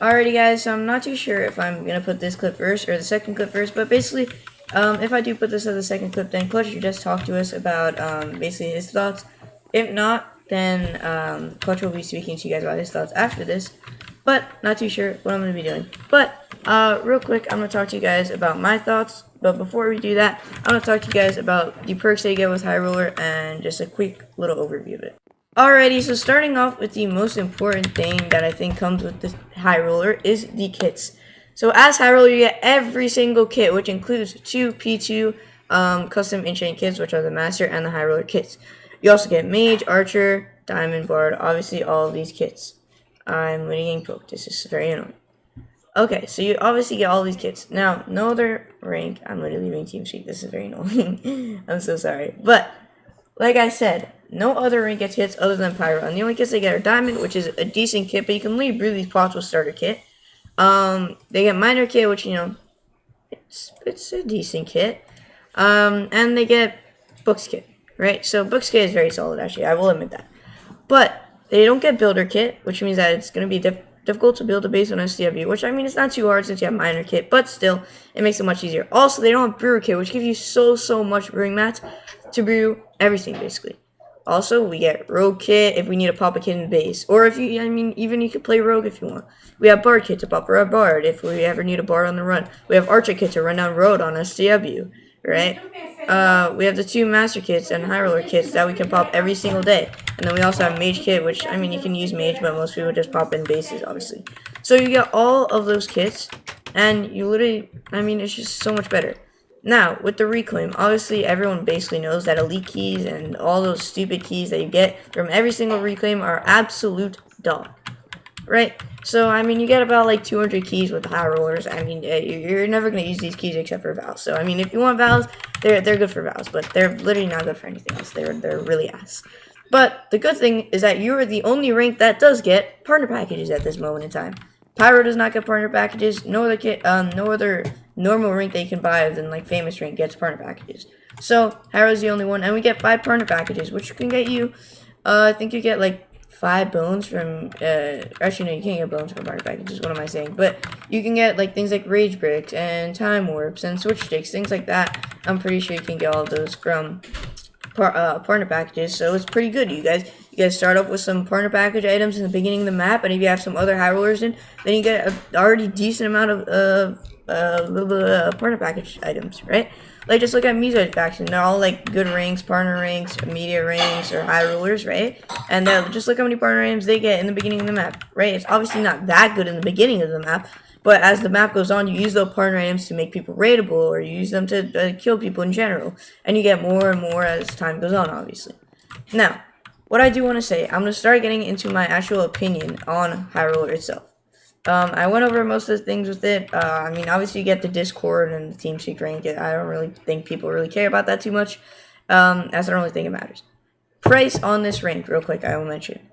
Alrighty guys, so I'm not too sure if I'm gonna put this clip first or the second clip first, but basically, if I do put this as the second clip, then Clutch just talk to us about basically his thoughts. If not, then Clutch will be speaking to you guys about his thoughts after this, but not too sure what I'm gonna be doing. But real quick, I'm gonna talk to you guys about my thoughts. But before we do that, I'm gonna talk to you guys about the perks that you get with Highroller and just a quick little overview of it. Alrighty, so starting off with the most important thing that I think comes with the Highroller is the kits. So as Highroller, you get every single kit, which includes two P2 custom enchant kits, which are the Master and the Highroller kits. You also get Mage, Archer, Diamond, Bard, obviously all of these kits. I'm literally getting poked, this is very annoying. Okay, so you obviously get all these kits. Now, no other rank, I'm literally leaving TeamSpeak, this is very annoying. I'm so sorry. But, like I said, no other rank gets hits other than Pyro. And the only kits they get are Diamond, which is a decent kit, but you can leave brew these pots with starter kit. They get Minor kit, which, you know, it's a decent kit. And they get Books kit, right? So Books kit is very solid, actually, I will admit that. But they don't get Builder kit, which means that it's going to be difficult to build a base on SCW, which I mean it's not too hard since you have Minor kit, but still it makes it much easier. Also, they don't have Brewer kit, which gives you so much brewing mats to brew everything basically. Also, we get Rogue kit if we need to pop a kit in the base, or if you, I mean, even you could play Rogue if you want. We have Bard kit to pop for a Bard if we ever need a Bard on the run. We have Archer kit to run down road on SCW, right? We have the two Master kits and Highroller kits that we can pop every single day. And then we also have Mage kit, which, I mean, you can use Mage, but most people just pop in bases, obviously. So you get all of those kits, and you literally, I mean, it's just so much better. Now, with the reclaim, obviously everyone basically knows that elite keys and all those stupid keys that you get from every single reclaim are absolute dog. Right? So, I mean, you get about like 200 keys with the high rollers. I mean, you're never going to use these keys except for Vals. So, I mean, if you want Vals, they're good for Vals, but they're literally not good for anything else. They're really ass. But the good thing is that you are the only rank that does get partner packages at this moment in time. Pyro does not get partner packages. No other normal rank that you can buy other than like famous rank gets partner packages. So Pyro's the only one, and we get 5 partner packages, which can get you. I think you get like 5 bones from. Actually, no, you can't get bones from partner packages. What am I saying? But you can get like things like rage bricks and time warps and switch sticks, things like that. I'm pretty sure you can get all of those from partner packages, so it's pretty good. You guys start off with some partner package items in the beginning of the map, and if you have some other high rollers in, then you get an already decent amount of partner package items, right? Like, just look at meezoid faction. They're all like good ranks, partner ranks, media ranks, or high rollers, right? And just look how many partner items they get in the beginning of the map, right? It's obviously not that good in the beginning of the map, but as the map goes on, you use those partner items to make people raidable, or you use them to kill people in general. And you get more and more as time goes on, obviously. Now, what I do want to say, I'm going to start getting into my actual opinion on Highroller itself. I went over most of the things with it. I mean, obviously you get the Discord and the TeamSpeak rank. I don't really think people really care about that too much, as I don't really think it matters. Price on this rank, real quick, I will mention.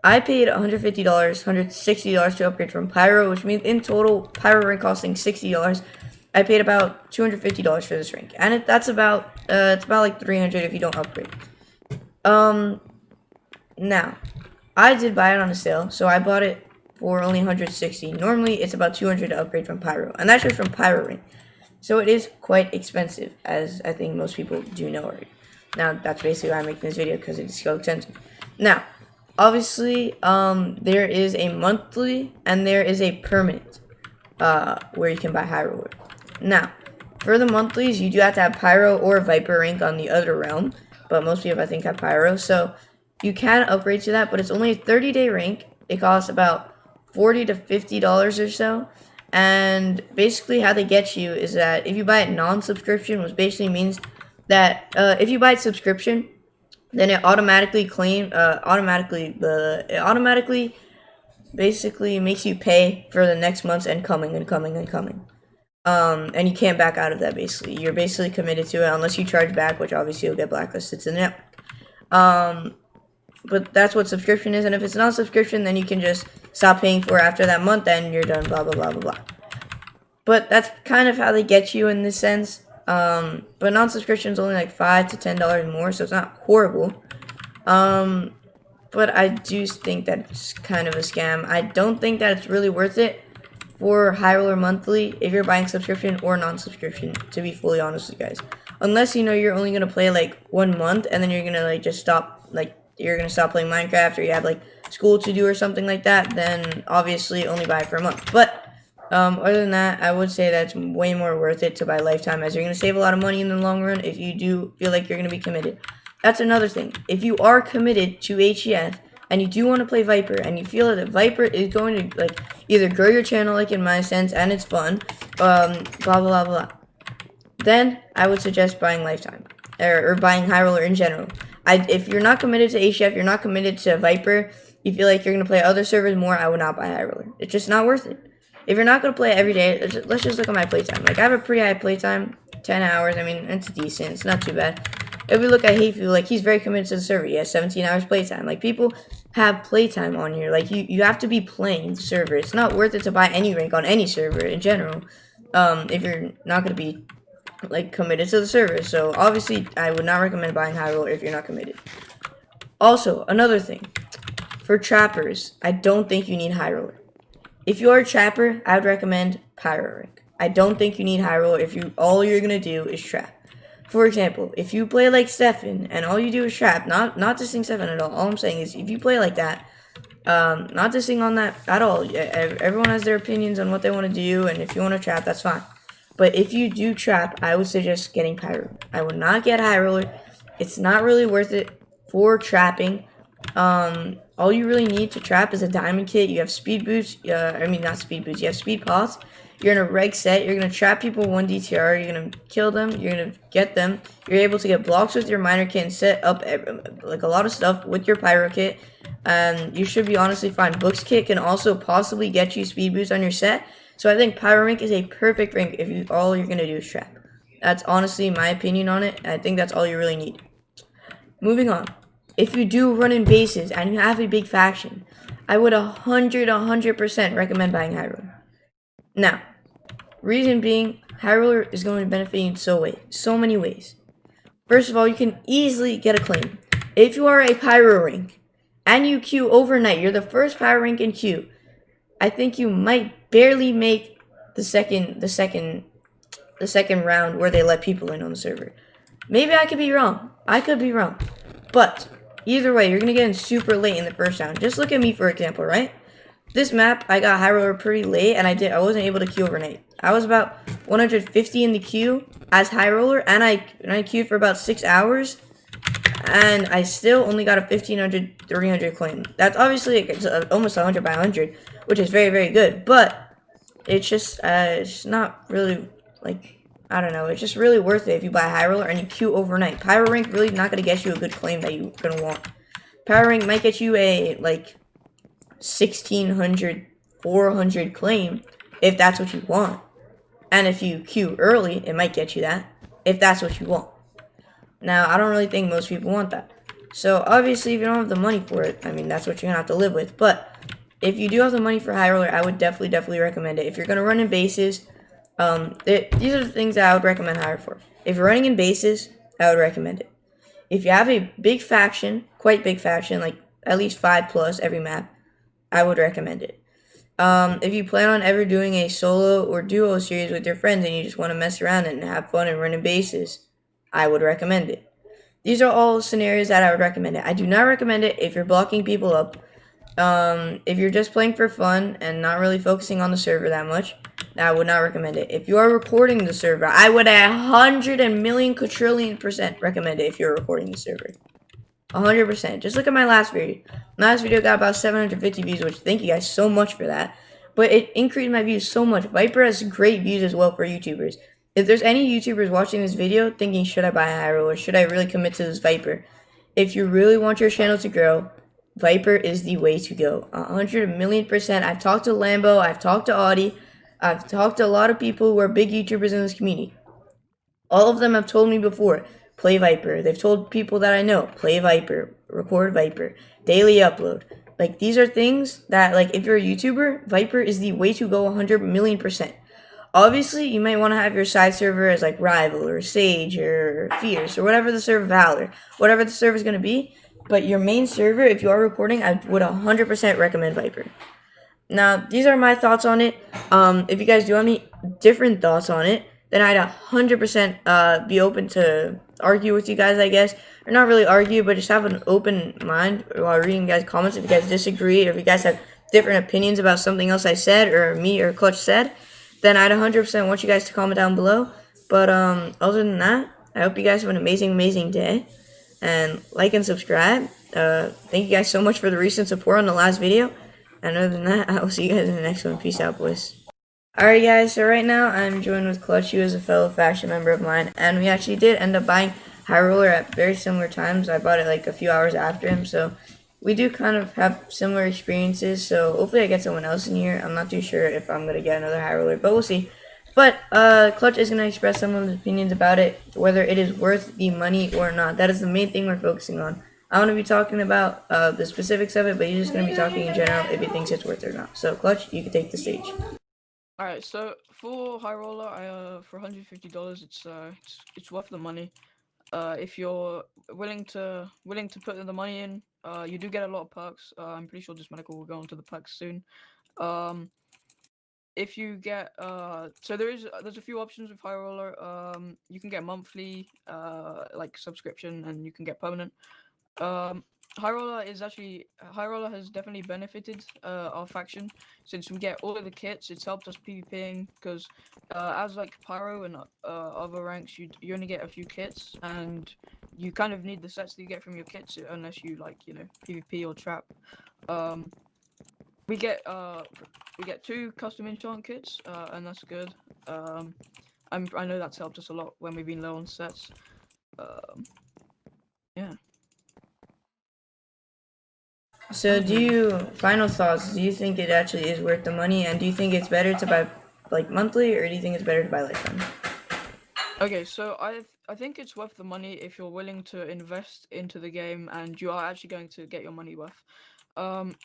I paid $150, $160 to upgrade from Pyro, which means in total, Pyro rank costing $60. I paid about $250 for this rank, and that's about it's about like $300 if you don't upgrade. Now, I did buy it on a sale, so I bought it for only $160. Normally, it's about $200 to upgrade from Pyro, and that's just from Pyro rank. So it is quite expensive, as I think most people do know already. Now, that's basically why I'm making this video, because it's so expensive. Now, obviously, there is a monthly and there is a permanent where you can buy Highroller. Now, for the monthlies, you do have to have Pyro or Viper rank on the other realm, but most people I think have Pyro, so you can upgrade to that, but it's only a 30-day rank. It costs about $40 to $50 or so, and basically how they get you is that if you buy it non-subscription, which basically means that if you buy it subscription, then it automatically basically makes you pay for the next month's and coming. And you can't back out of that. Basically, you're basically committed to it unless you charge back, which obviously you'll get blacklisted to the network. But that's what subscription is, and if it's not subscription, then you can just stop paying for it after that month, and you're done. Blah blah blah blah blah. But that's kind of how they get you in this sense. But non-subscription is only like $5 to $10 more, so it's not horrible. but I do think that it's kind of a scam. I don't think that it's really worth it for Highroller monthly if you're buying subscription or non-subscription, to be fully honest with you guys. Unless you know you're only gonna play like 1 month and then you're gonna like just stop, like you're gonna stop playing Minecraft, or you have like school to do or something like that, then obviously only buy it for a month. But other than that, I would say that's way more worth it to buy lifetime, as you're gonna save a lot of money in the long run if you do feel like you're gonna be committed. That's another thing. If you are committed to HCF and you do want to play Viper and you feel that Viper is going to like either grow your channel, like in my sense, and it's fun, blah blah blah, then I would suggest buying lifetime or buying Highroller in general. If you're not committed to HCF, you're not committed to Viper, you feel like you're gonna play other servers more, I would not buy Highroller. It's just not worth it. If you're not gonna play it every day, let's just look at my playtime. Like I have a pretty high playtime, 10 hours. I mean, it's decent. It's not too bad. If we look at Hateful, like he's very committed to the server. He has 17 hours playtime. Like people have playtime on here. Like you have to be playing the server. It's not worth it to buy any rank on any server in general. If you're not gonna be like committed to the server. So obviously, I would not recommend buying Highroller if you're not committed. Also, another thing for trappers, I don't think you need Highroller. If you are a trapper, I would recommend Pyro rank. I don't think you need Highroller if all you're gonna do is trap. For example, if you play like Stefan and all you do is trap, not to sing Stefan at all I'm saying is if you play like that, not to sing on that at all. Everyone has their opinions on what they want to do, and if you want to trap, that's fine. But if you do trap, I would suggest getting Pyro. I would not get Highroller. It's not really worth it for trapping. All you really need to trap is a diamond kit. You have speed boots. I mean, not speed boots. You have speed pots. You're in a reg set. You're going to trap people 1 DTR. You're going to kill them. You're going to get them. You're able to get blocks with your miner kit and set up like a lot of stuff with your pyro kit. And you should be honestly fine. Books kit can also possibly get you speed boots on your set. So I think pyro rank is a perfect rank if all you're going to do is trap. That's honestly my opinion on it. I think that's all you really need. Moving on. If you do run in bases and you have a big faction, I would 100% recommend buying Highroller. Now, reason being, Highroller is going to benefit you in so many ways. First of all, you can easily get a claim. If you are a pyro rank and you queue overnight, you're the first pyro rank in queue, I think you might barely make the second round where they let people in on the server. Maybe I could be wrong. I could be wrong. But either way, you're going to get in super late in the first round. Just look at me, for example, right? This map, I got Highroller pretty late, and I wasn't able to queue overnight. I was about 150 in the queue as Highroller, and I queued for about 6 hours, and I still only got a 1500, 300 claim. That's obviously it's almost 100 by 100, which is very, very good, but it's just it's not really, like, I don't know, it's just really worth it if you buy Highroller and you queue overnight. Pyro rank really not going to get you a good claim that you're going to want. Pyro rank might get you a, like, 1600, 400 claim if that's what you want. And if you queue early, it might get you that if that's what you want. Now, I don't really think most people want that. So, obviously, if you don't have the money for it, I mean, that's what you're going to have to live with. But if you do have the money for Highroller, I would definitely recommend it. If you're going to run in bases, these are the things that I would recommend Highroller for. If you're running in bases, I would recommend it. If you have a big faction, quite big faction, like at least 5+ every map, I would recommend it. If you plan on ever doing a solo or duo series with your friends and you just want to mess around and have fun and run in bases, I would recommend it. These are all scenarios that I would recommend it. I do not recommend it if you're blocking people up. If you're just playing for fun and not really focusing on the server that much, I would not recommend it. If you are recording the server, I would 100,000,000,000,000,000% recommend it if you're recording the server. 100%. Just look at my last video. My last video got about 750 views, which thank you guys so much for that. But it increased my views so much. Viper has great views as well for YouTubers. If there's any YouTubers watching this video thinking, should I buy a Highroller or should I really commit to this Viper? If you really want your channel to grow, Viper is the way to go. 100,000,000%. I've talked to Lambo. I've talked to Audi. I've talked to a lot of people who are big YouTubers in this community. All of them have told me before, play Viper. They've told people that I know, play Viper, record Viper, daily upload. Like, these are things that, like, if you're a YouTuber, Viper is the way to go 100,000,000%. Obviously, you might want to have your side server as, like, Rival or Sage or Fierce or whatever the server, Valor, whatever the server is going to be. But your main server, if you are recording, I would 100% recommend Viper. Now, these are my thoughts on it. If you guys do have any different thoughts on it, then I'd 100% be open to argue with you guys, I guess. Or not really argue, but just have an open mind while reading guys' comments. If you guys disagree, or if you guys have different opinions about something else I said, or me or Clutch said, then I'd 100% want you guys to comment down below. But other than that, I hope you guys have an amazing day. And like and subscribe. Thank you guys so much for the recent support on the last video. And other than that, I will see you guys in the next one. Peace out, boys. Alright guys, so right now I'm joined with Clutch, who is a fellow faction member of mine, and we actually did end up buying Highroller at very similar times. I bought it like a few hours after him, so we do kind of have similar experiences, so hopefully I get someone else in here. I'm not too sure if I'm going to get another Highroller, but we'll see. But Clutch is going to express some of his opinions about it, whether it is worth the money or not. That is the main thing we're focusing on. I want to be talking about the specifics of it, but he's just going to be talking in general if he thinks it's worth it or not. So Clutch, you can take the stage. Alright, so for Highroller, for $150, it's worth the money. If you're willing to put the money in, you do get a lot of perks. I'm pretty sure this medical will go into the perks soon. If you get so there's a few options with Highroller. You can get monthly like subscription, and you can get permanent. Highroller has definitely benefited our faction since we get all of the kits. It's helped us PvPing because as like Pyro and other ranks, you only get a few kits, and you kind of need the sets that you get from your kits unless you like PvP or trap. We get 2 custom enchant kits, and that's good. I know that's helped us a lot when we've been low on sets. Yeah. So final thoughts, do you think it actually is worth the money, and do you think it's better to buy like monthly, or do you think it's better to buy lifetime? Okay, so I think it's worth the money if you're willing to invest into the game and you are actually going to get your money worth.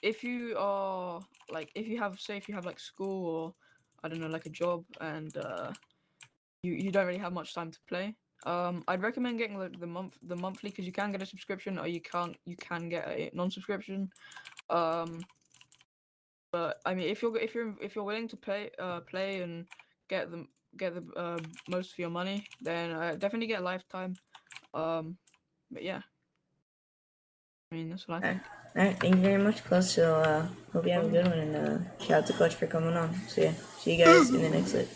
If you are like if you have like school, or I don't know, like a job, and you don't really have much time to play, I'd recommend getting like the monthly, because you can get a subscription, or you can get a non-subscription. But I mean, if you're willing to play and get the most for your money, then definitely get lifetime. But yeah, I mean, that's what I think. Alright, thank you very much, Clutch. So hope you have a good one, and shout out to Clutch for coming on. So yeah, see you guys in the next clip.